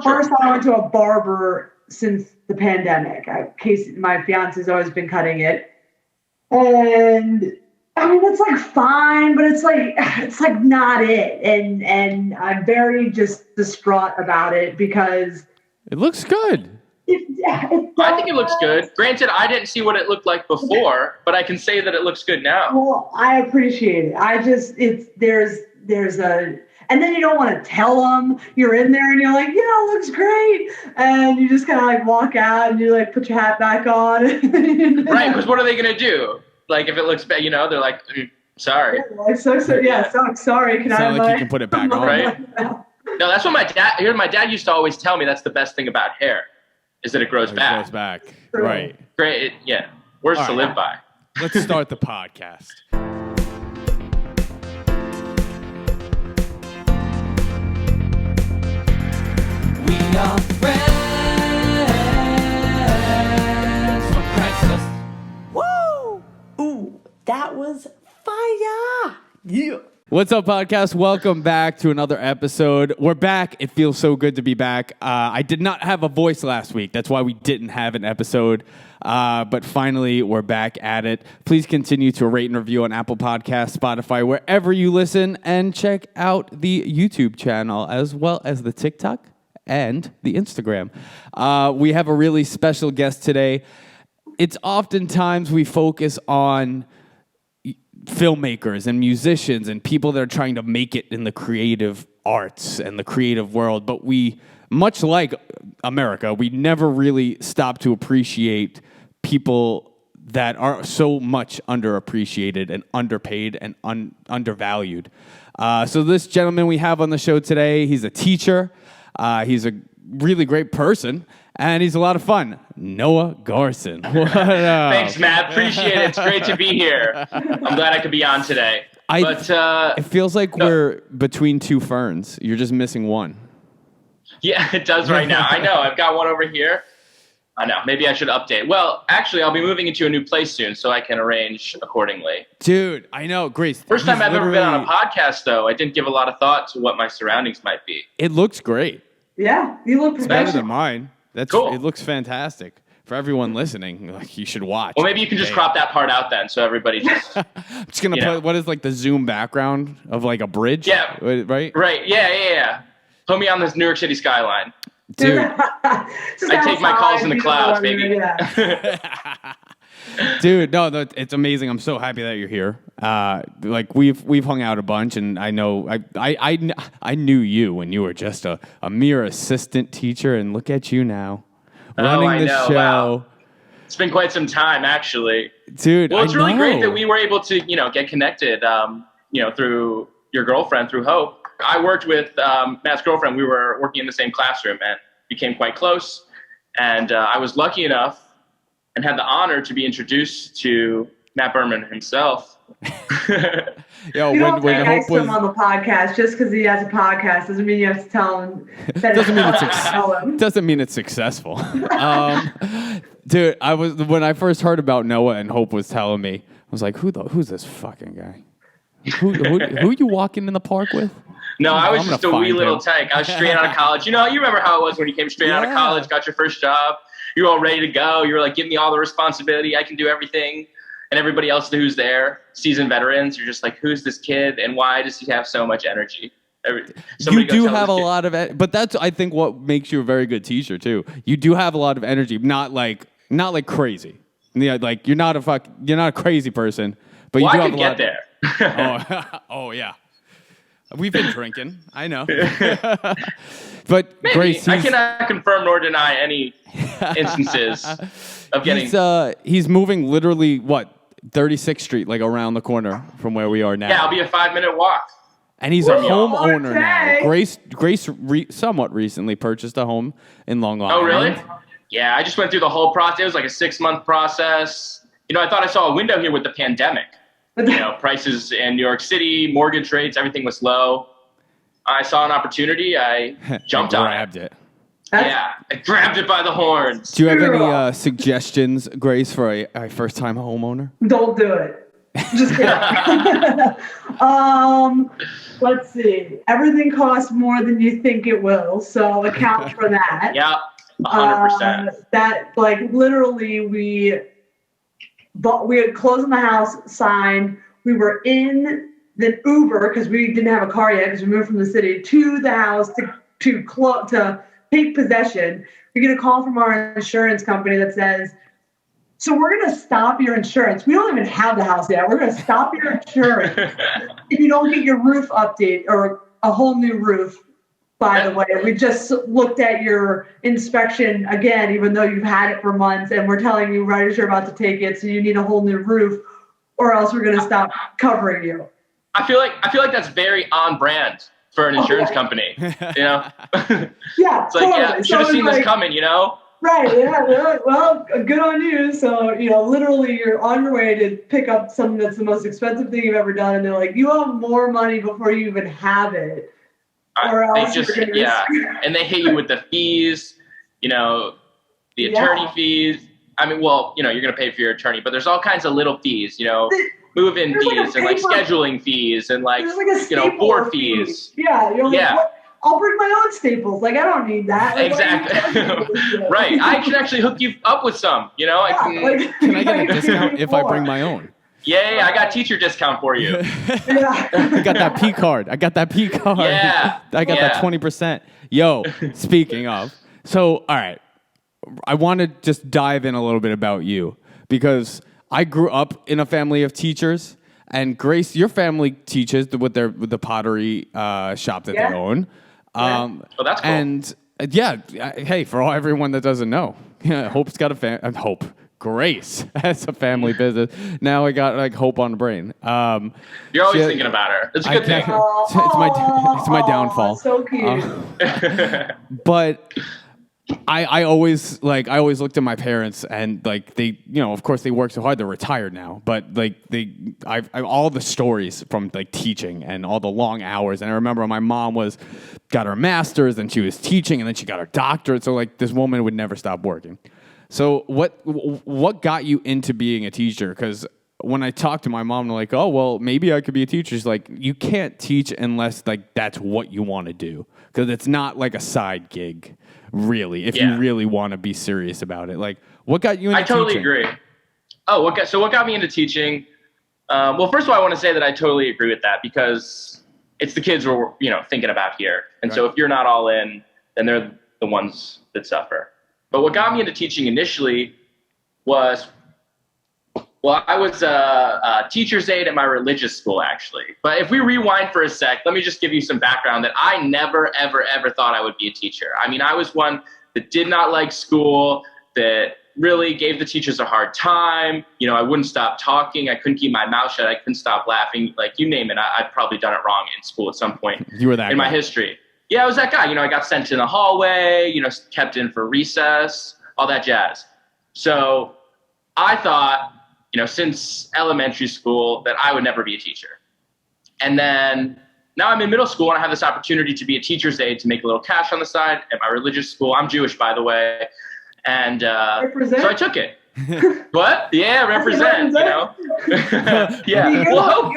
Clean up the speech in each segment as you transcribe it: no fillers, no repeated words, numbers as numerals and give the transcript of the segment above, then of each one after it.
the first time I went to a barber since the pandemic. My fiance's always been cutting it. And I mean, it's like fine, but it's like not it. And I'm very just distraught about it because it looks good. I think it looks good. Granted, I didn't see what it looked like before, but I can say that it looks good now. Well, I appreciate it. There's a, and then you don't want to tell them you're in there and you're like, yeah, it looks great. And you just kind of like walk out and you like put your hat back on. Right, because what are they going to do? Like if it looks bad, they're like, sorry. Yeah, sorry. Can I? Like you can put it back on. Right? No, that's what my dad used to always tell me. That's the best thing about hair, is that it grows back. It grows back. Right. Great. Words to live by. Let's start the podcast. We are friends from Craigslist. Woo! Ooh, that was fire! Yeah. What's up, podcast? Welcome back to another episode. We're back. It feels so good to be back. I did not have a voice last week. That's why we didn't have an episode. But finally, we're back at it. Please continue to rate and review on Apple Podcasts, Spotify, wherever you listen, and check out the YouTube channel as well as the TikTok and the Instagram. We have a really special guest today. It's oftentimes we focus on filmmakers and musicians and people that are trying to make it in the creative arts and the creative world. But we, much like America, we never really stop to appreciate people that are so much underappreciated and underpaid and undervalued. So this gentleman we have on the show today, he's a teacher. He's a really great person. And he's a lot of fun. Noah Garson. What up? Thanks, Matt. Appreciate it. It's great to be here. I'm glad I could be on today. It feels like we're between two ferns. You're just missing one. Yeah, it does right now. I know. I've got one over here. I know. Maybe I should update. Well, actually, I'll be moving into a new place soon, so I can arrange accordingly. Dude, I know. Grace. First time I've ever been on a podcast, though. I didn't give a lot of thought to what my surroundings might be. It looks great. Yeah, you look it's better than mine. That's cool. It looks fantastic. For everyone listening, like you should watch. Well, maybe you can just crop that part out then, so everybody just. I'm just gonna put what is like the Zoom background of like a bridge. Yeah. Right. Right. Yeah. Put me on this New York City skyline, dude. I take my calls in the clouds, baby. Dude, no, it's amazing. I'm so happy that you're here. Like we've hung out a bunch, and I know I knew you when you were just a mere assistant teacher, and look at you now, running the show. Wow. It's been quite some time, actually, dude. Well, it's really great that we were able to, get connected, through your girlfriend, through Hope. I worked with Matt's girlfriend. We were working in the same classroom and became quite close. And I was lucky enough and had the honor to be introduced to Matt Berman himself. Yo, you don't take ice him on the podcast just because he has a podcast doesn't mean you have to tell him that doesn't mean it's successful. Dude, when I first heard about Noah and Hope was telling me, I was like, who's this fucking guy? Who you walking in the park with? No, I was just a wee little tank. I was straight out of college. You remember how it was when you came straight out of college, got your first job. You were all ready to go. You were like, give me all the responsibility. I can do everything. And everybody else who's there, seasoned veterans, you're just like, who's this kid and why does he have so much energy? You do have a lot of, but that's I think what makes you a very good teacher too. You do have a lot of energy, not like crazy. Yeah, like you're not a crazy person, but you do have a lot. There. Oh yeah. We've been drinking. I know. But maybe. Grace, I cannot confirm nor deny any instances of getting. He's moving literally 36th Street, like around the corner from where we are now. Yeah, I'll be a 5-minute walk. And he's a homeowner now. Grace somewhat recently purchased a home in Long Island. Oh, really? Yeah, I just went through the whole process. It was like a 6-month process. I thought I saw a window here with the pandemic. Prices in New York City, mortgage rates, everything was low. I saw an opportunity. I jumped on it. Grabbed it. Yeah, I grabbed it by the horns. Do you have any suggestions, Grace, for a first-time homeowner? Don't do it. Just kidding. Let's see. Everything costs more than you think it will, so account for that. Yeah, 100%. That like literally we had closed on the house, signed. We were in the Uber because we didn't have a car yet because we moved from the city to the house to take possession. We get a call from our insurance company that says, so we're going to stop your insurance. We don't even have the house yet. We're going to stop your insurance if you don't get your roof update or a whole new roof. By the way, we just looked at your inspection again, even though you've had it for months, and we're telling you right as you're about to take it, so you need a whole new roof, or else we're going to stop covering you. I feel like that's very on brand for an insurance company. You know? Yeah, it's like, yeah, should have seen this coming. You know? Right, yeah, well, good on you. So, literally you're on your way to pick up something that's the most expensive thing you've ever done, and they're like, you have more money before you even have it. Or else and they hit you with the fees, the attorney fees. I mean, well, you're going to pay for your attorney, but there's all kinds of little fees, move-in fees and scheduling fees and board fees. Yeah, I'll bring my own staples. Like, I don't need that. Like, Exactly. Right. I can actually hook you up with some, Can I get a discount if I bring my own? Yeah, I got teacher discount for you. I got that P card. Yeah. I got that 20%. Yo, speaking of, so, all right. I want to just dive in a little bit about you because I grew up in a family of teachers. And Grace, your family teaches with the pottery shop that they own. Well, that's cool. And hey, for everyone that doesn't know, Hope's got Grace has a family business. Now I got Hope on the brain. You're always thinking about her. It's a good thing. It's my downfall. So cute. But I always looked at my parents and they of course they work so hard. They're retired now, but I've all the stories from teaching and all the long hours. And I remember my mom got her master's and she was teaching and then she got her doctorate. So this woman would never stop working. So what got you into being a teacher? Because when I talked to my mom, they're like, oh, well, maybe I could be a teacher. She's like, you can't teach unless that's what you want to do. Because it's not like a side gig, really, if you really want to be serious about it. What got you into teaching? I totally agree. Oh, what got me into teaching? Well, first of all, I want to say that I totally agree with that because it's the kids we're thinking about here. And so if you're not all in, then they're the ones that suffer. But what got me into teaching initially was, I was a teacher's aide at my religious school, actually. But if we rewind for a sec, let me just give you some background that I never, ever, ever thought I would be a teacher. I mean, I was one that did not like school, that really gave the teachers a hard time. I wouldn't stop talking. I couldn't keep my mouth shut. I couldn't stop laughing. You name it. I'd probably done it wrong in school at some point. You were that in guy. My history. Yeah, I was that guy. I got sent in the hallway, kept in for recess, all that jazz. So I thought, since elementary school that I would never be a teacher. And then now I'm in middle school and I have this opportunity to be a teacher's aide to make a little cash on the side at my religious school. I'm Jewish, by the way. And so I took it. What? Yeah, represent, Yeah. Well,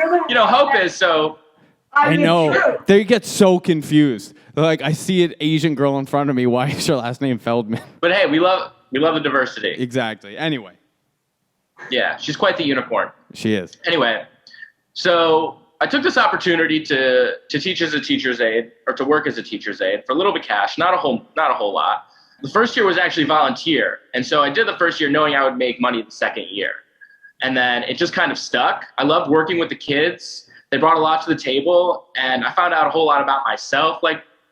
Hope is so... I know. They get so confused. They're like, I see an Asian girl in front of me. Why is her last name Feldman? But hey, we love the diversity. Exactly. Anyway. Yeah, she's quite the unicorn. She is. Anyway, so I took this opportunity to teach as a teacher's aide or to work as a teacher's aide for a little bit of cash, not a whole lot. The first year was actually volunteer. And so I did the first year knowing I would make money the second year. And then it just kind of stuck. I loved working with the kids. They brought a lot to the table, and I found out a whole lot about myself,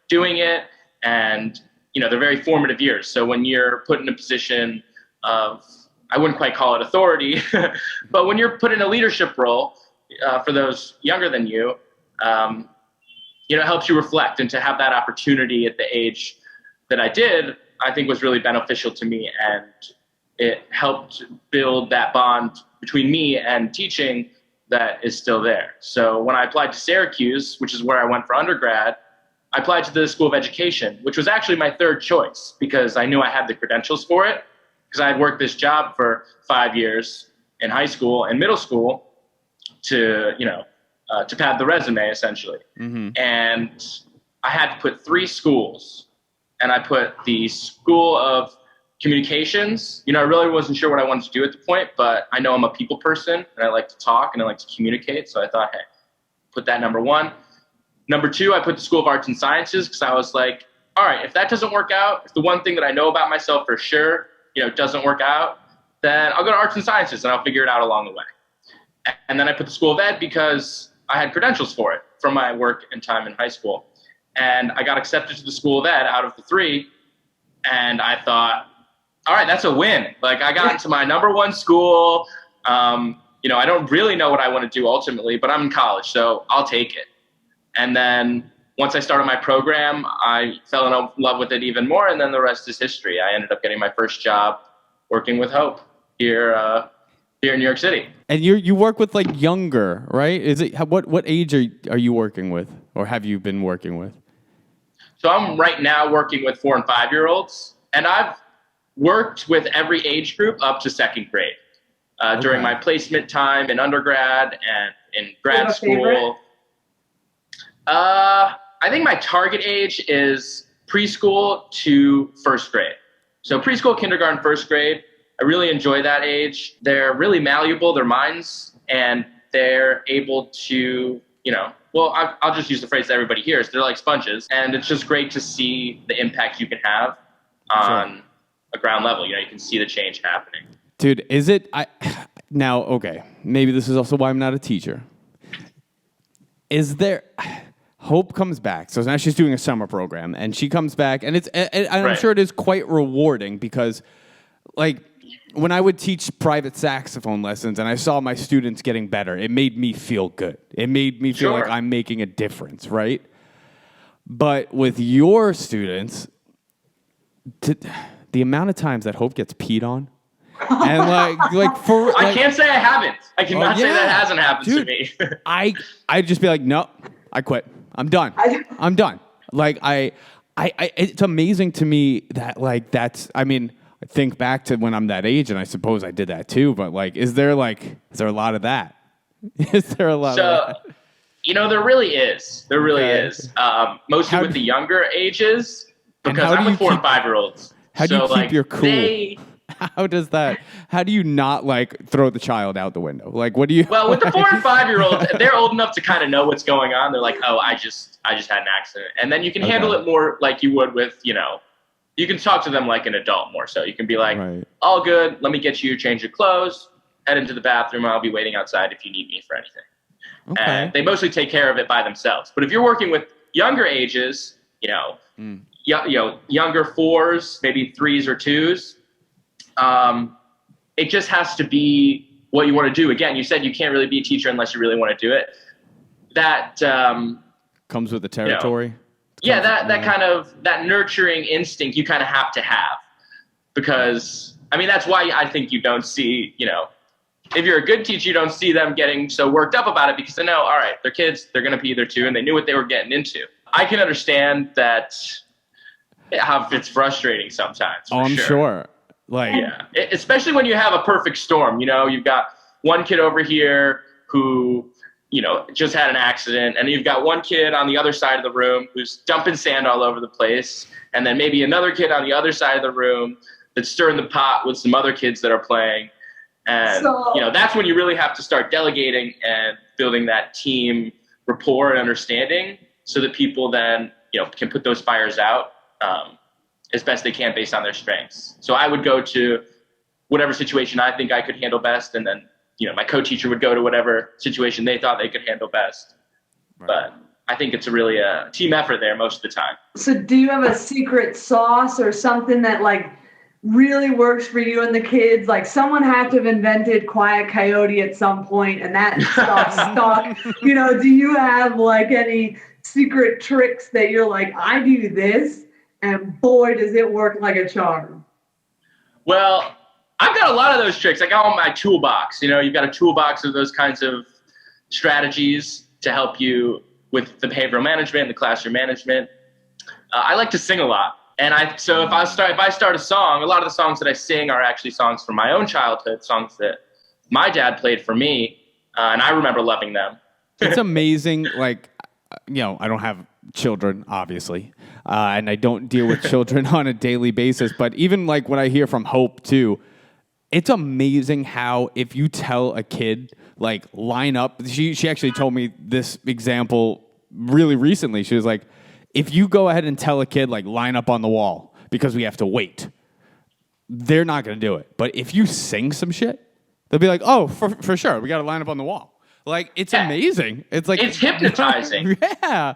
doing it. And, they're very formative years. So when you're put in a position of, I wouldn't quite call it authority, but when you're put in a leadership role, for those younger than you, it helps you reflect, and to have that opportunity at the age that I did, I think was really beneficial to me. And it helped build that bond between me and teaching that is still there. So when I applied to Syracuse, which is where I went for undergrad, I applied to the School of Education, which was actually my third choice because I knew I had the credentials for it, because I had worked this job for 5 years in high school and middle school. to, to pad the resume essentially. Mm-hmm. And I had to put 3 schools, and I put the School of Communications. I really wasn't sure what I wanted to do at the point, but I know I'm a people person and I like to talk and I like to communicate. So I thought, hey, put that number 1. Number 2, I put the School of Arts and Sciences because I was like, all right, if that doesn't work out, if the one thing that I know about myself for sure, doesn't work out, then I'll go to Arts and Sciences and I'll figure it out along the way. And then I put the School of Ed because I had credentials for it from my work and time in high school. And I got accepted to the School of Ed out of the 3. And I thought, all right, that's a win. Like, I got into my number 1 school. I don't really know what I want to do ultimately, but I'm in college, so I'll take it. And then once I started my program, I fell in love with it even more, and then the rest is history. I ended up getting my first job working with Hope here in New York City. And you work with like younger, right? Is it what age are you working with, or have you been working with? So I'm right now working with 4 and 5-year-olds, and I've worked with every age group up to 2nd grade during my placement time in undergrad and in grad school. I think my target age is preschool to 1st grade. So preschool, kindergarten, 1st grade. I really enjoy that age. They're really malleable, their minds, and they're able to, I'll just use the phrase that everybody hears. They're like sponges, and it's just great to see the impact you can have on a ground level. You can see the change happening. Dude, maybe this is also why I'm not a teacher. Is there... Hope comes back. So now she's doing a summer program, and she comes back, and I'm sure it is quite rewarding because, like, when I would teach private saxophone lessons and I saw my students getting better, it made me feel good. It made me feel like I'm making a difference, right? But with your students, the amount of times that Hope gets peed on, and I can't say I haven't. I cannot say that hasn't happened to me. I'd just be like, no, I quit. I'm done. I'm done. Like it's amazing to me that I think back to when I'm that age, and I suppose I did that too. But is there a lot of that? Is there a lot of that? There really is. There really is. Mostly with the younger ages, because I'm with 4 and 5-year-olds. How do you keep your cool? How do you not throw the child out the window? What do you? Well, with the 4 and 5-year-olds, they're old enough to kind of know what's going on. They're like, oh, I just had an accident. And then you can handle it more like you would with, you can talk to them like an adult more. So you can be like, all good. Let me get you change your clothes, head into the bathroom. I'll be waiting outside if you need me for anything. Okay. And they mostly take care of it by themselves. But if you're working with younger ages, younger 4s, maybe 3s or 2s, it just has to be what you want to do. Again, you said you can't really be a teacher unless you really want to do it. That comes with the territory. That nurturing instinct you kind of have to have, because that's why I think you don't see, if you're a good teacher, you don't see them getting so worked up about it, because they know, all right, they're kids, they're going to be there too, and they knew what they were getting into. I can understand that how it's frustrating sometimes. I'm sure. Especially when you have a perfect storm. You've got one kid over here who, just had an accident, and you've got one kid on the other side of the room who's dumping sand all over the place, and then maybe another kid on the other side of the room that's stirring the pot with some other kids that are playing. And, that's when you really have to start delegating and building that team rapport and understanding so that people then, can put those fires out as best they can based on their strengths. So I would go to whatever situation I think I could handle best, and then, my co-teacher would go to whatever situation they thought they could handle best. Right. But I think it's really a team effort there most of the time. So do you have a secret sauce or something that really works for you and the kids? Someone had to have invented Quiet Coyote at some point, and that stuff stuck. Do you have any secret tricks that you're like, I do this, and boy, does it work like a charm? Well, I've got a lot of those tricks. I got on my toolbox. You've got a toolbox of those kinds of strategies to help you with the behavioral management, the classroom management. I like to sing a lot. And if I start a song, a lot of the songs that I sing are actually songs from my own childhood, songs that my dad played for me. And I remember loving them. It's amazing. Like, I don't have children, obviously, and I don't deal with children on a daily basis. But even like when I hear from Hope too, it's amazing how if you tell a kid like line up, she actually told me this example really recently. She was like, if you go ahead and tell a kid like line up on the wall because we have to wait, they're not going to do it. But if you sing some shit, they'll be like, oh, for sure, we got to line up on the wall. Like, it's amazing. It's like it's hypnotizing. Yeah.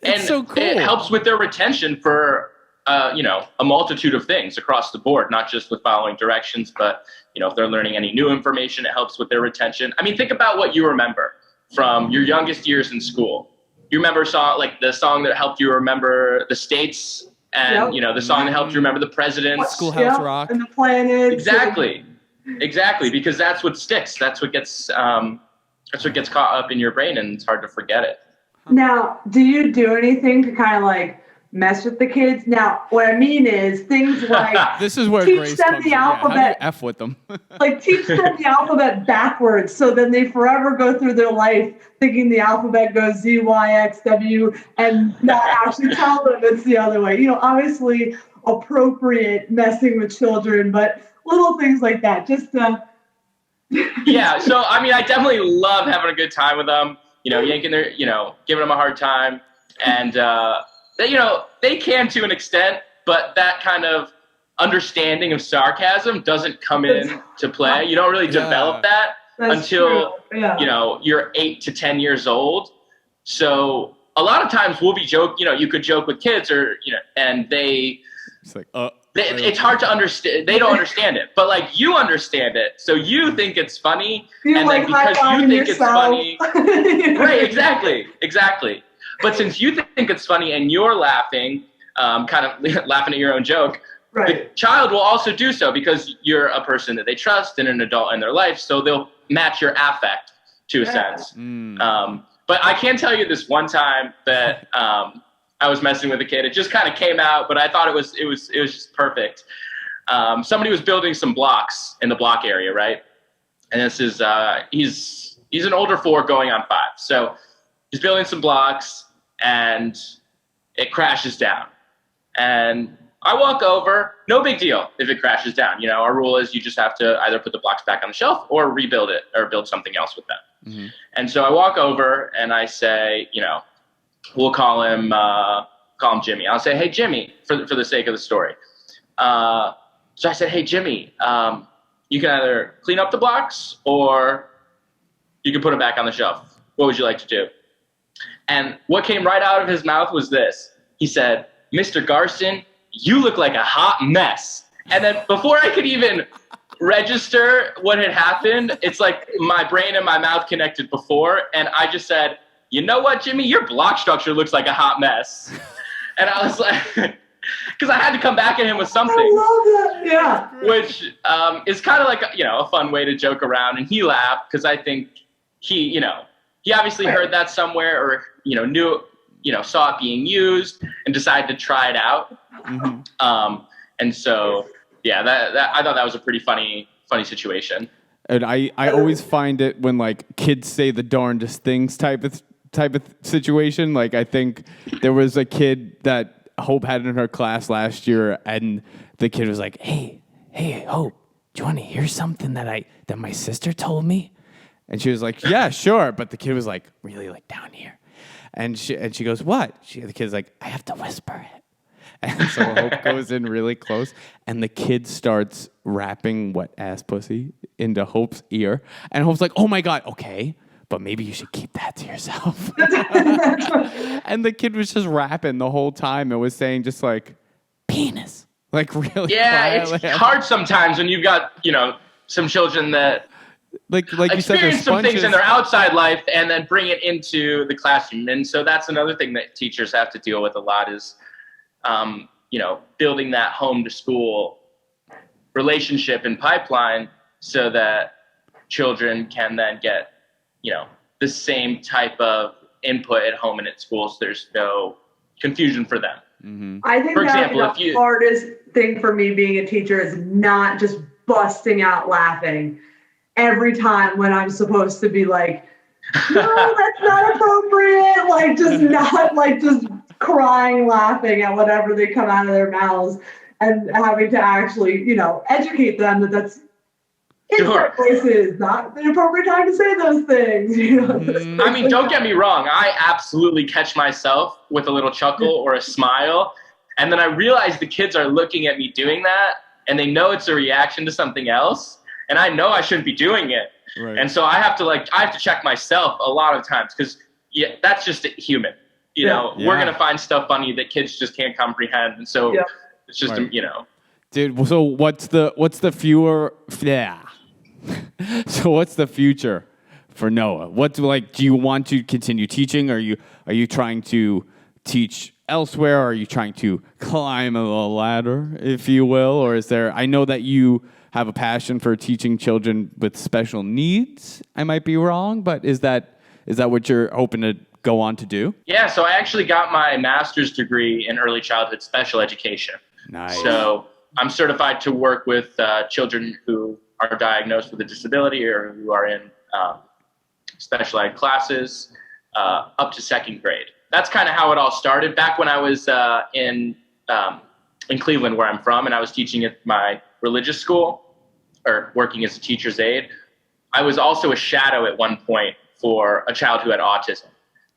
It's so cool. It helps with their retention for, a multitude of things across the board, not just with following directions, but, if they're learning any new information, it helps with their retention. I mean, think about what you remember from your youngest years in school. You remember the song that helped you remember the states and, the song that helped you remember the presidents. Schoolhouse Rock. And the planets. Exactly. Because that's what sticks. That's what gets caught up in your brain, and it's hard to forget it. Now, do you do anything to kind of like mess with the kids? Now, what I mean is things like this is where teach Grace them comes the in. alphabet. Yeah, how do you F with them? Like teach them the alphabet backwards, so then they forever go through their life thinking the alphabet goes Z, Y, X, W, and not actually tell them it's the other way. Obviously appropriate messing with children, but little things like that, just Yeah, so I mean, I definitely love having a good time with them. Yanking their, giving them a hard time, and they can to an extent, but that kind of understanding of sarcasm doesn't come in to play. You don't really develop that until you're 8 to 10 years old. So a lot of times we'll be you could joke with kids, or and it's like it's hard to understand. They don't understand it, but like you understand it, so you think it's funny, and then because you think it's funny, right? Exactly. But since you think it's funny and you're laughing, kind of laughing at your own joke, the child will also do so because you're a person that they trust and an adult in their life, so they'll match your affect to a sense. But I can tell you this one time that I was messing with a kid. It just kind of came out, but I thought it was just perfect. Somebody was building some blocks in the block area, right? And this is he's an older 4 going on 5. So he's building some blocks and it crashes down. And I walk over, no big deal if it crashes down. Our rule is you just have to either put the blocks back on the shelf or rebuild it or build something else with them. Mm-hmm. And so I walk over and I say, we'll call him Jimmy. I'll say, hey, Jimmy, for the sake of the story. So I said, hey, Jimmy, you can either clean up the blocks or you can put them back on the shelf. What would you like to do? And what came right out of his mouth was this. He said, Mr. Garson, you look like a hot mess. And then before I could even register what had happened, it's like my brain and my mouth connected before. And I just said, you know what, Jimmy, your block structure looks like a hot mess. And I was like, because I had to come back at him with something. I love that, yeah. Which is kind of like, a fun way to joke around. And he laughed because I think he obviously heard that somewhere or, knew, saw it being used and decided to try it out. Mm-hmm. And so, yeah, that I thought that was a pretty funny situation. And I always find it when like kids say the darndest things type of situation. Like I think there was a kid that Hope had in her class last year, and the kid was like, "Hey, Hope, do you want to hear something that my sister told me?" And she was like, "Yeah, sure." But the kid was like, really like down here, and she goes, "What?" The kid's like, "I have to whisper it." And so Hope goes in really close, and the kid starts rapping wet ass pussy into Hope's ear. And Hope's like, oh my God, okay, but maybe you should keep that to yourself. And the kid was just rapping the whole time and was saying just like, penis. Like really. Yeah, it's hard sometimes when you've got, some children that like you said, experience some things in their outside life and then bring it into the classroom. And so that's another thing that teachers have to deal with a lot is, building that home to school relationship and pipeline so that children can then get, the same type of input at home and at school. So there's no confusion for them. Mm-hmm. I think for example, the hardest thing for me being a teacher is not just busting out laughing every time when I'm supposed to be like, no, that's not appropriate. Like, just not like just crying, laughing at whatever they come out of their mouths, and having to actually, educate them that that's in Sure. places not the appropriate time to say those things. I mean, don't get me wrong. I absolutely catch myself with a little chuckle or a smile. And then I realize the kids are looking at me doing that, and they know it's a reaction to something else. And I know I shouldn't be doing it. Right. And so I have to check myself a lot of times, because that's just human. We're going to find stuff funny that kids just can't comprehend. And so it's just, Dude, so what's the So what's the future for Noah? Do you want to continue teaching? Are you trying to teach elsewhere? Are you trying to climb a ladder, if you will? Or I know that you have a passion for teaching children with special needs. I might be wrong, but is that what you're hoping to go on to do? Yeah, so I actually got my master's degree in early childhood special education. Nice. So I'm certified to work with children who are diagnosed with a disability or who are in special ed classes up to second grade. That's kind of how it all started. Back when I was in Cleveland, where I'm from, and I was teaching at my religious school or working as a teacher's aide, I was also a shadow at one point for a child who had autism.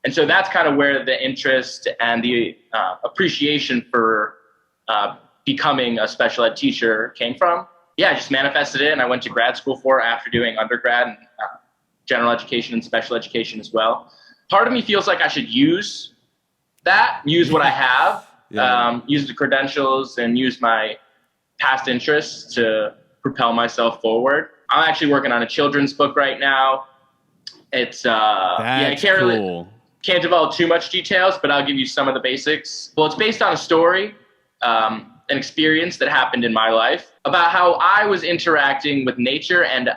And so that's kind of where the interest and the appreciation for becoming a special ed teacher came from. Yeah, I just manifested it, and I went to grad school for it after doing undergrad and general education and special education as well. Part of me feels like I should use what I have, use the credentials, and use my past interests to propel myself forward. I'm actually working on a children's book right now. It's I can't develop too much details, but I'll give you some of the basics. Well, it's based on a story, an experience that happened in my life about how I was interacting with nature and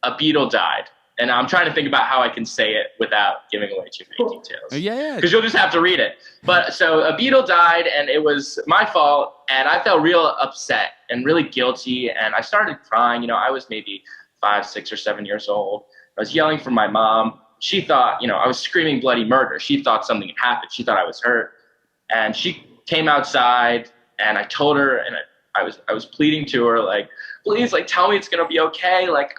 a beetle died. And I'm trying to think about how I can say it without giving away too many details. Yeah. Because you'll just have to read it. But so a beetle died, and it was my fault, and I felt real upset and really guilty, and I started crying. I was maybe 5, 6, or 7 years old. I was yelling for my mom. She thought, I was screaming bloody murder. She thought something had happened. She thought I was hurt. And she came outside, and I told her, and I was pleading to her, like, please, like, tell me it's going to be okay. Like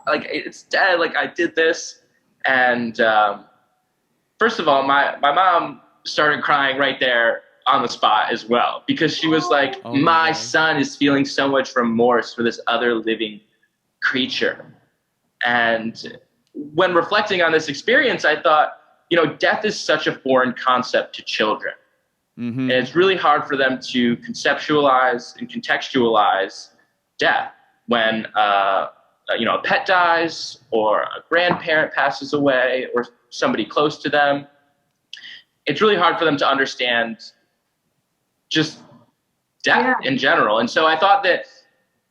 it's dead. Like, I did this. And first of all, my mom started crying right there on the spot as well, because she was like, my son is feeling so much remorse for this other living creature. And when reflecting on this experience, I thought, death is such a foreign concept to children. Mm-hmm. And it's really hard for them to conceptualize and contextualize death when a pet dies, or a grandparent passes away, or somebody close to them. It's really hard for them to understand just death in general. And so I thought that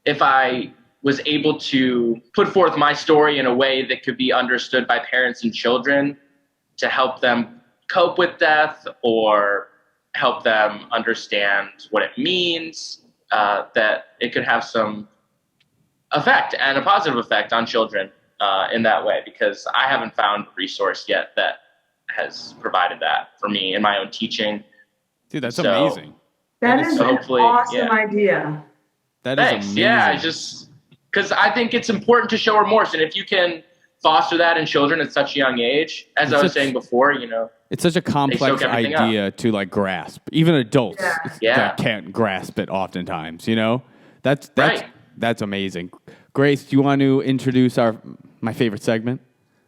if I was able to put forth my story in a way that could be understood by parents and children to help them cope with death, or help them understand what it means, that it could have some effect, and a positive effect on children in that way, because I haven't found a resource yet that has provided that for me in my own teaching. Dude, that's amazing. That is an awesome idea. That Thanks. is amazing. Yeah, because I think it's important to show remorse, and if you can foster that in children at such a young age, as I was saying before, it's such a complex idea to like grasp. Even adults that can't grasp it oftentimes, That's right. That's amazing. Grace, do you want to introduce my favorite segment?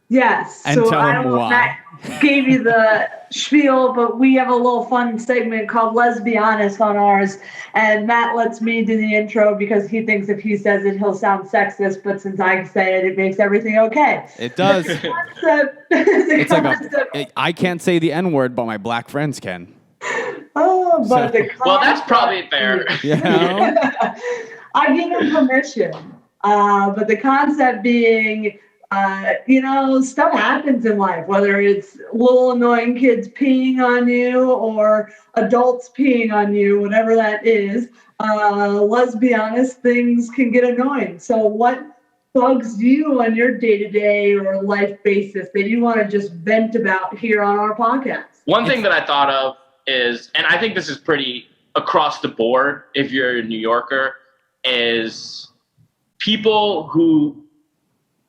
Yes. And so tell I them don't know why. if Matt gave you the spiel, but we have a little fun segment called Lesbehonest on ours. And Matt lets me do the intro because he thinks if he says it, he'll sound sexist. But since I say it, it makes everything okay. It does. It's like I can't say the N-word, but my black friends can. Oh, but the concept, well, that's probably fair. I give him permission. But the concept being, stuff happens in life, whether it's little annoying kids peeing on you or adults peeing on you, whatever that is. Let's be honest, things can get annoying. So what bugs you on your day-to-day or life basis that you want to just vent about here on our podcast? One thing that I thought of is, and I think this is pretty across the board if you're a New Yorker, is people who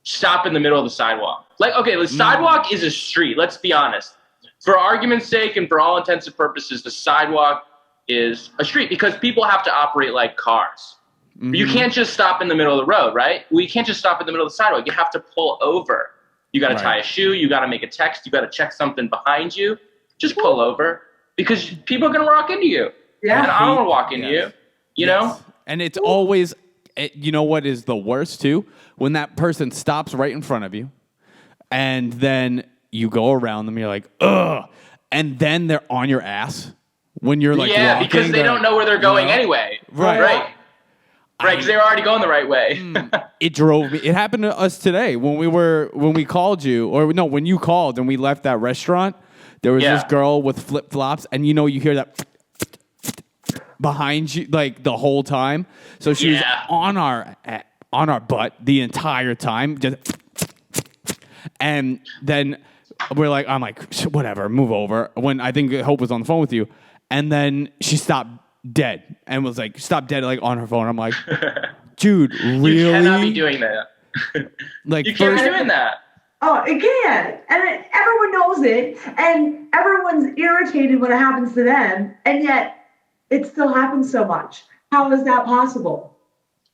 stop in the middle of the sidewalk. Like, okay, the sidewalk is a street. Let's be honest. For argument's sake and for all intents and purposes, the sidewalk is a street because people have to operate like cars. Mm-hmm. You can't just stop in the middle of the road, right? Well, you can't just stop in the middle of the sidewalk. You have to pull over. You got to tie a shoe. You got to make a text. You got to check something behind you. Just pull over because people are going to walk into you. Yeah. And I don't want to walk into you, you know? And it's always, you know what is the worst too? When that person stops right in front of you and then you go around them, you're like, ugh. And then they're on your ass when you're like, yeah, walking, because they don't know where they're going anyway. Right, because they were already going the right way. It drove me. It happened to us today when we called you, or no, when you called and we left that restaurant. There was this girl with flip flops, and you hear that behind you like the whole time. So she was on our butt the entire time, just, and then I'm like, whatever, move over. When I think Hope was on the phone with you, and then she stopped dead and was like, stop dead, like on her phone. I'm like, dude, really? You cannot be doing that. Like, you can't be doing that. Oh, it can. And everyone knows it. And everyone's irritated when it happens to them. And yet it still happens so much. How is that possible?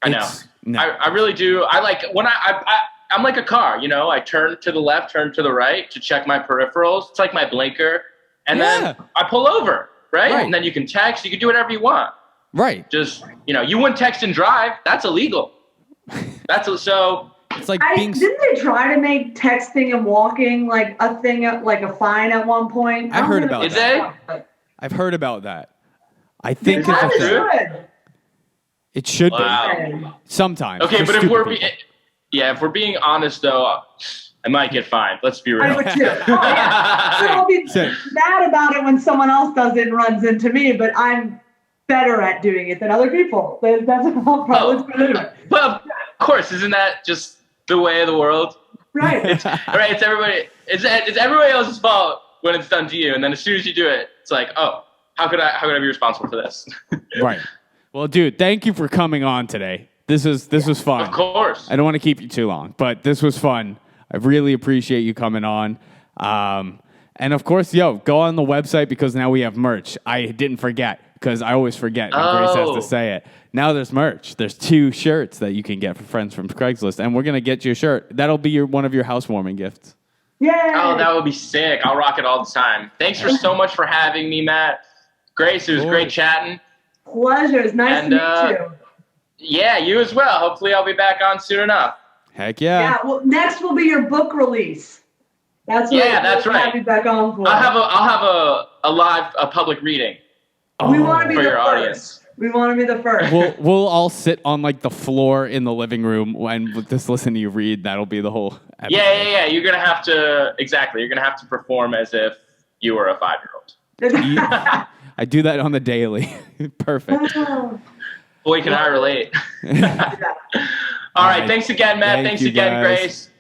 I know. No. I really do. I like when I'm like a car, I turn to the left, turn to the right to check my peripherals. It's like my blinker. And then I pull over, right? And then you can text. You can do whatever you want. Right. Just, you wouldn't text and drive. That's illegal. So... It's like didn't they try to make texting and walking like a thing, like a fine at one point? I heard about that. I've heard about that. I think it's a thing. It should be. Sometimes. Okay, but if we're being honest though, I might get fined. Let's be real. I would too. Oh, yeah. So I'll be mad about it when someone else does it and runs into me, but I'm better at doing it than other people. That's a problem. Well, of course, isn't that just the way of the world? Right. It's everybody. It's everybody else's fault when it's done to you, and then as soon as you do it, it's like, oh, how could I be responsible for this? Right. Well, dude, thank you for coming on today. This was fun. Of course. I don't want to keep you too long, but this was fun. I really appreciate you coming on. And of course, go on the website because now we have merch. I didn't forget because I always forget. And Grace has to say it. Now there's merch. There's 2 shirts that you can get for Friends from Craigslist, and we're gonna get you a shirt. That'll be one of your housewarming gifts. Yeah. Oh, that would be sick. I'll rock it all the time. Thanks for so much for having me, Matt. Grace, it was great chatting. Pleasure. It's nice to meet you. Yeah, you as well. Hopefully, I'll be back on soon enough. Heck yeah. Yeah. Well, next will be your book release. That's what that's right. Have you back on for. I'll have a live public reading. We want to be for the your first. audience. We want to be the first. We'll all sit on like the floor in the living room and just listen to you read. That'll be the whole episode. Yeah. You're gonna have to perform as if you were a 5-year-old. I do that on the daily. Perfect. Boy, can I relate. All right. Thanks again, Matt. Thanks again, guys. Grace.